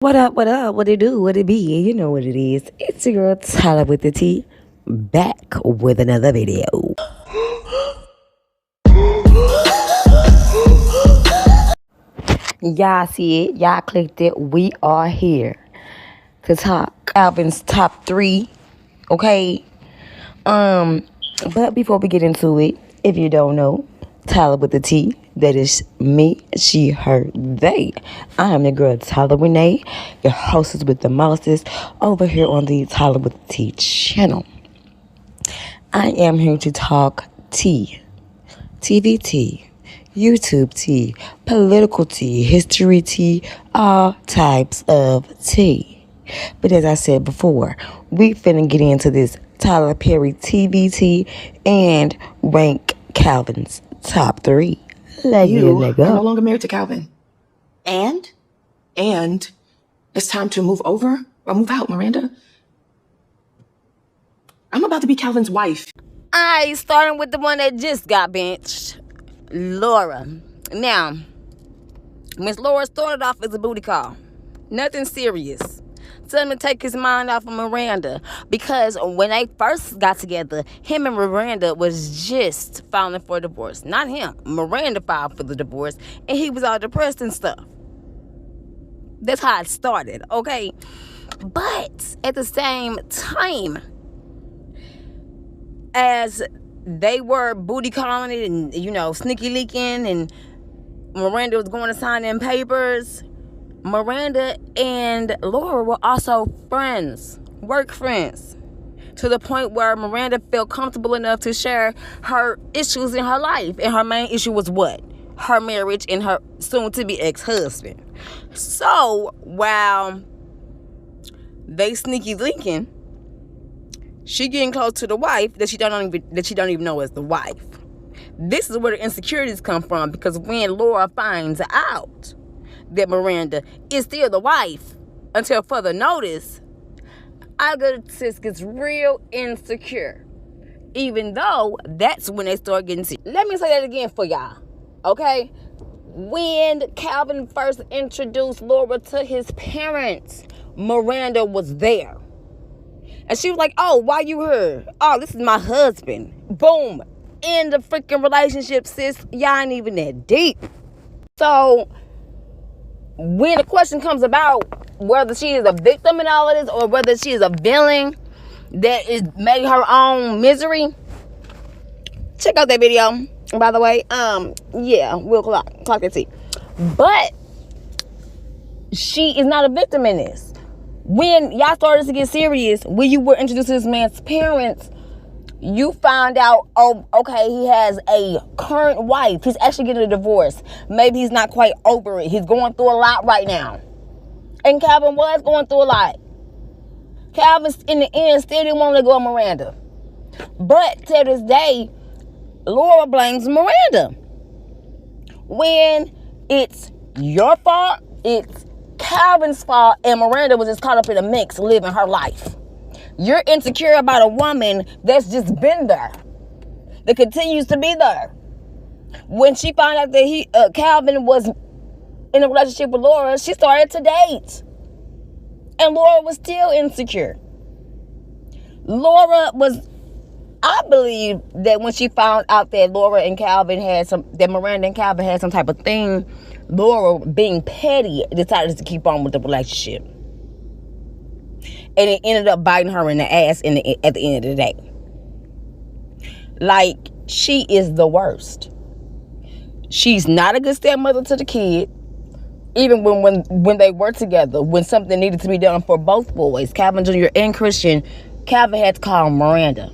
What up, what up, what it do, what it be? You know what it is. It's your girl Tyler with the T, back with another video. Y'all see it, y'all clicked it. We are here to talk Alvin's top three, okay? But before we get into it, if you don't know, Tyler with the T, that is me, she, her, they. I am the girl Tyler Renee, your hostess with the mostest, over here on the Tyler with the T channel. I am here to talk tea, TV tea, YouTube tea, political tea, history tea, all types of tea. But as I said before, we finna get into this Tyler Perry TV tea and rank Calvin's top three. Let You it are no go. longer married to Calvin. And it's time to move over or move out, Miranda. I'm about to be Calvin's wife. I starting with the one that just got benched, Laura. Now, Miss Laura started off as a booty call. Nothing serious. Tell him to take his mind off of Miranda. Because when they first got together, him and Miranda was just filing for divorce. Not him. Miranda filed for the divorce. And he was all depressed and stuff. That's how it started, okay? But at the same time, as they were booty calling it and, sneaky leaking, and Miranda was going to sign in papers, Miranda and Laura were also friends, work friends, to the point where Miranda felt comfortable enough to share her issues in her life. And her main issue was what? Her marriage and her soon-to-be ex-husband. So, while they sneaky linking, she getting close to the wife that she don't even know as the wife. This is where the insecurities come from, because when Laura finds out that Miranda is still the wife until further notice, our good sis gets real insecure. Even though that's when they start getting sick. Let me say that again for y'all, okay? When Calvin first introduced Laura to his parents, Miranda was there. And she was like, oh, why you here? Oh, this is my husband. Boom. In the freaking relationship, sis. Y'all ain't even that deep. So, when the question comes about whether she is a victim in all of this or whether she is a villain that is made her own misery, check out that video, by the way. Yeah, we'll clock that tea. But she is not a victim in this. When y'all started to get serious, when you were introduced to this man's parents, you found out, oh, okay, he has a current wife. He's actually getting a divorce. Maybe he's not quite over it. He's going through a lot right now. And Calvin was going through a lot. Calvin, in the end, still didn't want to go with Miranda. But to this day, Laura blames Miranda. When it's your fault, it's Calvin's fault, and Miranda was just caught up in a mix living her life. You're insecure about a woman that's just been there, that continues to be there. When she found out that Calvin was in a relationship with Laura, she started to date. And Laura was still insecure. I believe that when she found out that Miranda and Calvin had some type of thing, Laura, being petty, decided to keep on with the relationship. And it ended up biting her in the ass at the end of the day. Like, she is the worst. She's not a good stepmother to the kid. Even when they were together, when something needed to be done for both boys, Calvin Jr. and Christian, Calvin had to call Miranda.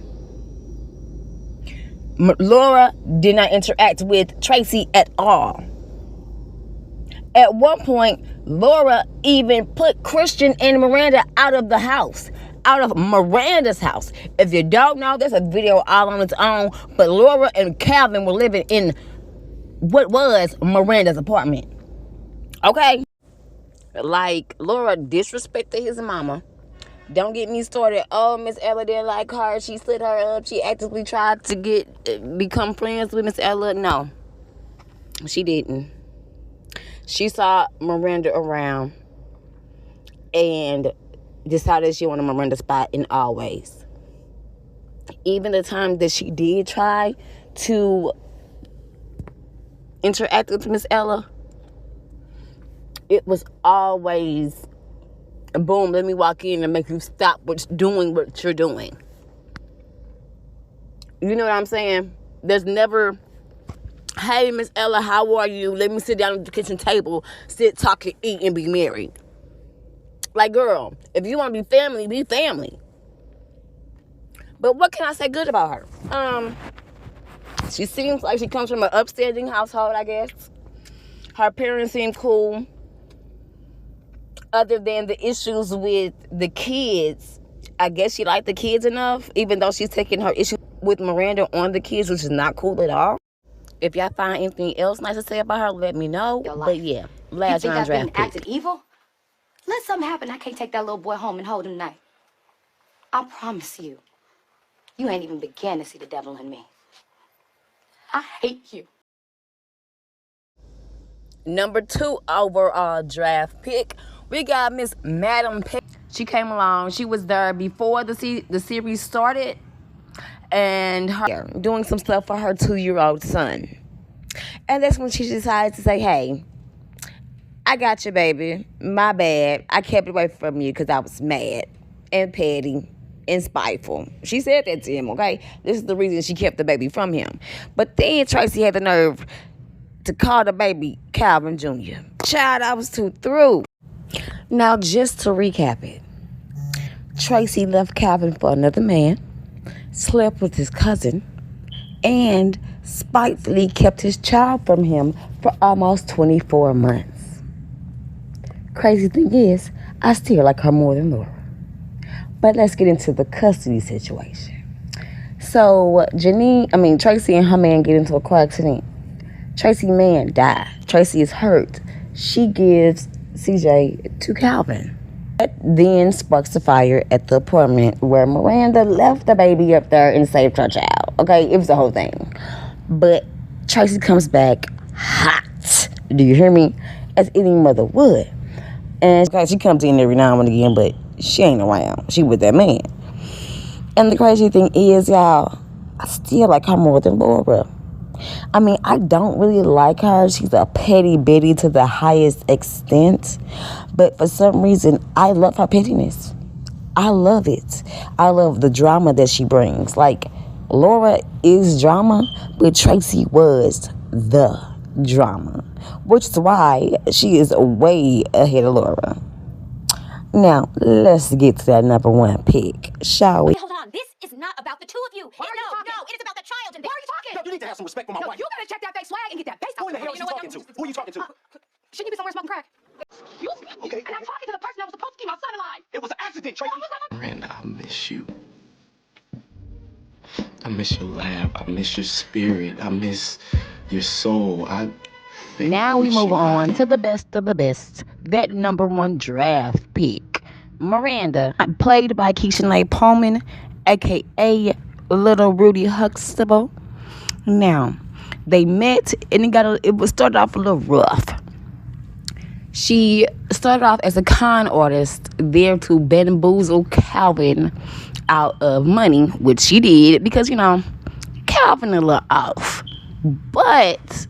Laura did not interact with Tracy at all. At one point, Laura even put Christian and Miranda out of the house, out of Miranda's house. If you don't know, there's a video all on its own, but Laura and Calvin were living in what was Miranda's apartment. Okay? Like, Laura disrespected his mama. Don't get me started. Oh, Miss Ella didn't like her. She slid her up. She actively tried to become friends with Miss Ella. No, she didn't. She saw Miranda around. and decided she wanted Miranda's spot in all ways. Even the time that she did try to interact with Miss Ella, it was always, boom, let me walk in and make you stop doing what you're doing. You know what I'm saying? There's never, hey, Miss Ella, how are you? Let me sit down at the kitchen table, sit, talk, and eat, and be married. Like, girl, if you want to be family, be family. But what can I say good about her? She seems like she comes from an upstanding household, I guess. Her parents seem cool. Other than the issues with the kids, I guess she liked the kids enough, even though she's taking her issue with Miranda on the kids, which is not cool at all. If y'all find anything else nice to say about her, let me know. But yeah, last round draft pick. Acting evil? Let something happen. I can't take that little boy home and hold him tonight. I promise you, you ain't even began to see the devil in me. I hate you. Number 2 overall draft pick, we got Miss Madam Pick. She came along. She was there before the series started, and her doing some stuff for her 2-year-old son. And that's when she decided to say, hey, I got you, baby. My bad. I kept it away from you because I was mad and petty and spiteful. She said that to him, okay? This is the reason she kept the baby from him. But then Tracy had the nerve to call the baby Calvin Jr. Child, I was too through. Now, just to recap it, Tracy left Calvin for another man, slept with his cousin, and spitefully kept his child from him for almost 24 months. Crazy thing is, I still like her more than Laura. But let's get into the custody situation. So, Tracy and her man get into a car accident. Tracy's man died. Tracy is hurt. She gives CJ to Calvin. That then sparks a fire at the apartment where Miranda left the baby up there and saved her child. Okay, it was the whole thing. But Tracy comes back hot. Do you hear me? As any mother would. And she comes in every now and again, but she ain't around. She with that man. And the crazy thing is, y'all, I still like her more than Laura. I don't really like her. She's a petty bitty to the highest extent. But for some reason, I love her pettiness. I love it. I love the drama that she brings. Like, Laura is drama, but Tracy was the drama. Which is why she is way ahead of Laura. Now, let's get to that number 1 pick, shall we? Wait, hold on. This is not about the two of you. No, it is about the child. Why are you talking? No, you need to have some respect for my wife. You gotta check that fake swag and get that bass out. Who in the hell is you talking to? Who are you talking to? Shouldn't you be somewhere smoking crack? You Okay. And I'm talking to the person that was supposed to keep my son alive. It was an accident, Tracy. Miranda, I miss you. I miss your laugh. I miss your spirit. I miss your soul. Now we move on to the best of the best. That number 1 draft pick, Miranda, played by Keisha Pullman, aka Little Rudy Huxtable. Now, they met and it started off a little rough. She started off as a con artist there to bamboozle Calvin out of money, which she did because, Calvin a little off. But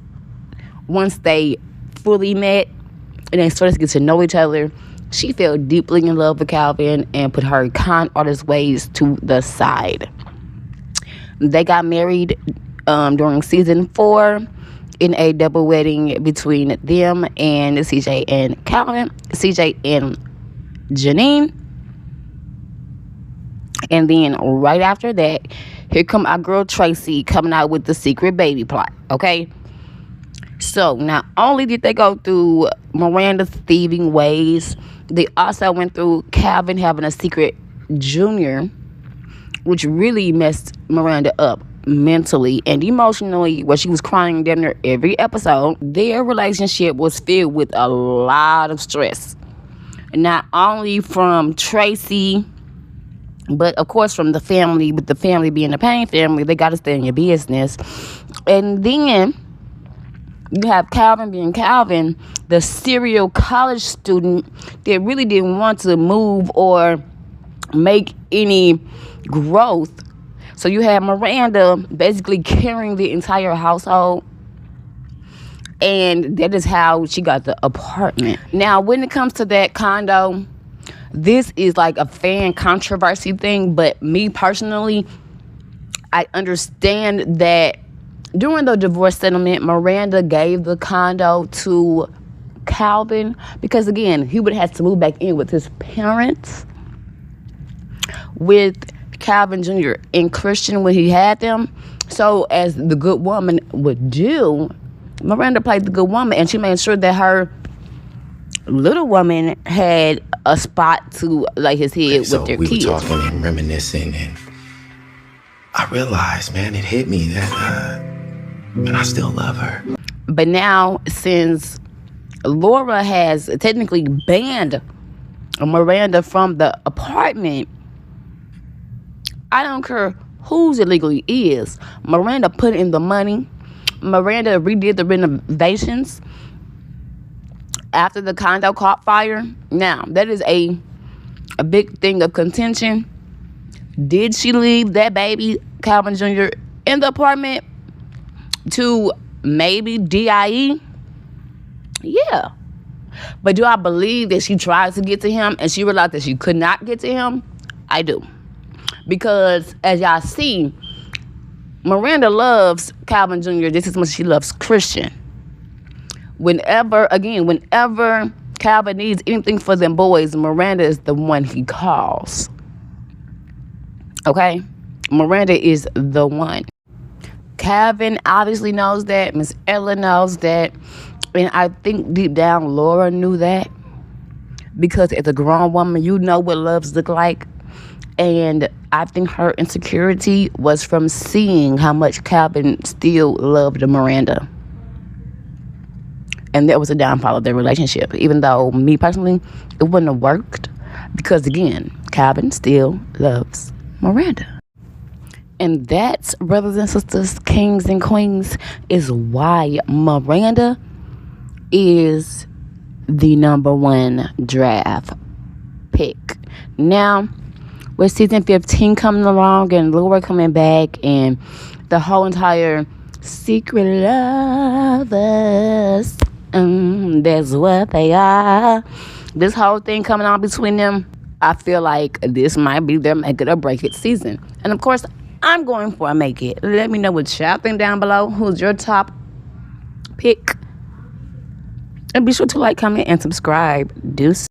once they fully met and they started to get to know each other, she fell deeply in love with Calvin and put her con artist ways to the side. They got married during season 4 in a double wedding between them and CJ and Calvin, CJ and Janine. And then right after that, here come our girl Tracy coming out with the secret baby plot, okay? So, not only did they go through Miranda's thieving ways, they also went through Calvin having a secret junior, which really messed Miranda up mentally and emotionally, where she was crying damn near every episode. Their relationship was filled with a lot of stress. Not only from Tracy, but of course from the family, with the family being the Payne family, they got to stay in your business. And then You have Calvin being Calvin, the serial college student that really didn't want to move or make any growth. So you have Miranda basically carrying the entire household. And that is how she got the apartment. Now, when it comes to that condo, this is like a fan controversy thing. But me personally, I understand that during the divorce settlement, Miranda gave the condo to Calvin because, again, he would have to move back in with his parents, with Calvin Jr. and Christian when he had them. So, as the good woman would do, Miranda played the good woman, and she made sure that her little woman had a spot to lay his head with their kids. So we were talking and reminiscing, and I realized, man, it hit me that, man, I still love her. But now, since Laura has technically banned Miranda from the apartment, I don't care whose illegally is. Miranda put in the money. Miranda redid the renovations after the condo caught fire. Now, that is a big thing of contention. Did she leave that baby, Calvin Jr., in the apartment to maybe DIE? Yeah. But do I believe that she tried to get to him and she realized that she could not get to him? I do. Because, as y'all see, Miranda loves Calvin Jr. just as much as she loves Christian. Whenever Calvin needs anything for them boys, Miranda is the one he calls. Okay? Miranda is the one. Calvin obviously knows that. Miss Ella knows that. And I think deep down, Laura knew that. Because as a grown woman, you know what loves look like. And I think her insecurity was from seeing how much Calvin still loved Miranda. And that was a downfall of their relationship. Even though, me personally, it wouldn't have worked. Because, again, Calvin still loves Miranda. And that, brothers and sisters, kings and queens, is why Miranda is the number one draft pick. Now, with season 15 coming along and Laura coming back and the whole entire secret lovers, that's what they are. This whole thing coming on between them, I feel like this might be their make it or break it season. And of course, I'm going for a make it. Let me know what y'all think down below. Who's your top pick? And be sure to like, comment, and subscribe. Deuce.